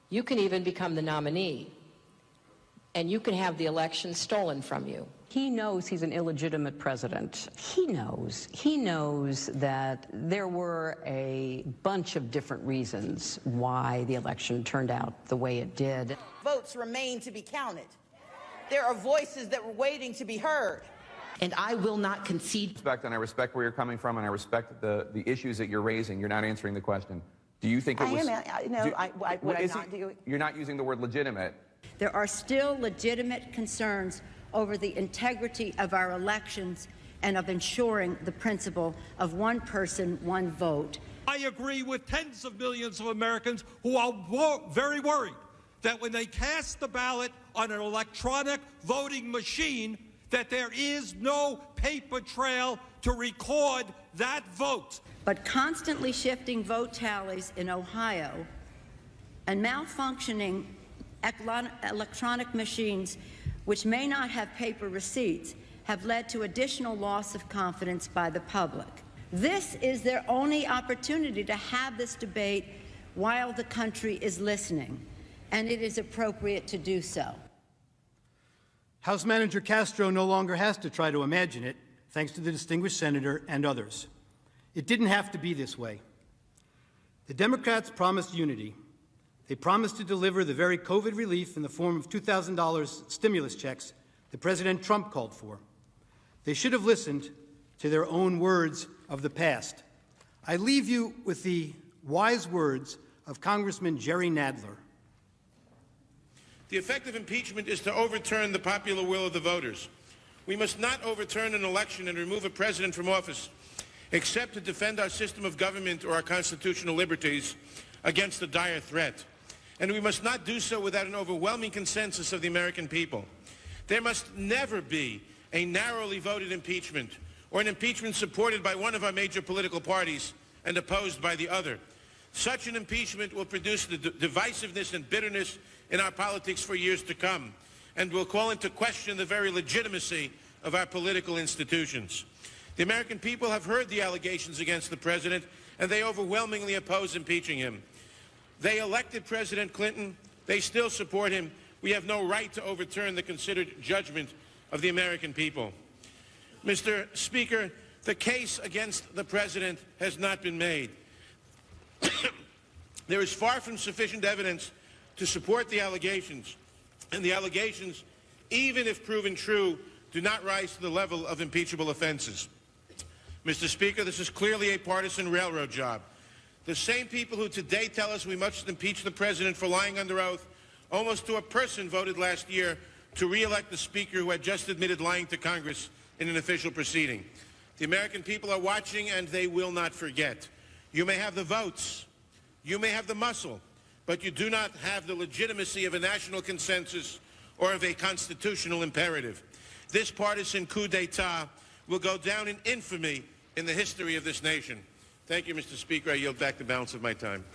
You can even become the nominee, and you can have the election stolen from you. He knows he's an illegitimate president. He knows that there were a bunch of different reasons why the election turned out the way it did. Votes remain to be counted. There are voices that were waiting to be heard. And I will not concede. And I respect where you're coming from, and I respect the issues that you're raising. You're not answering the question. Do you think it was... You're not using the word legitimate. There are still legitimate concerns over the integrity of our elections and of ensuring the principle of one person, one vote. I agree with tens of millions of Americans who are very worried that when they cast the ballot on an electronic voting machine, that there is no paper trail to record that vote. But constantly shifting vote tallies in Ohio and malfunctioning electronic machines which may not have paper receipts have led to additional loss of confidence by the public. This is their only opportunity to have this debate while the country is listening, and it is appropriate to do so. House Manager Castro no longer has to try to imagine it, thanks to the distinguished senator and others. It didn't have to be this way. The Democrats promised unity. They promised to deliver the very COVID relief in the form of $2,000 stimulus checks that President Trump called for. They should have listened to their own words of the past. I leave you with the wise words of Congressman Jerry Nadler. The effect of impeachment is to overturn the popular will of the voters. We must not overturn an election and remove a president from office, except to defend our system of government or our constitutional liberties against a dire threat. And we must not do so without an overwhelming consensus of the American people. There must never be a narrowly voted impeachment or an impeachment supported by one of our major political parties and opposed by the other. Such an impeachment will produce the divisiveness and bitterness in our politics for years to come, and will call into question the very legitimacy of our political institutions. The American people have heard the allegations against the president, and they overwhelmingly oppose impeaching him. They elected President Clinton. They still support him. We have no right to overturn the considered judgment of the American people. Mr. Speaker, the case against the president has not been made. There is far from sufficient evidence to support the allegations, and the allegations, even if proven true, do not rise to the level of impeachable offenses. Mr. Speaker, this is clearly a partisan railroad job. The same people who today tell us we must impeach the president for lying under oath, almost to a person voted last year to re-elect the speaker who had just admitted lying to Congress in an official proceeding. The American people are watching, and they will not forget. You may have the votes, you may have the muscle, but you do not have the legitimacy of a national consensus or of a constitutional imperative. This partisan coup d'etat will go down in infamy in the history of this nation. Thank you, Mr. Speaker. I yield back the balance of my time.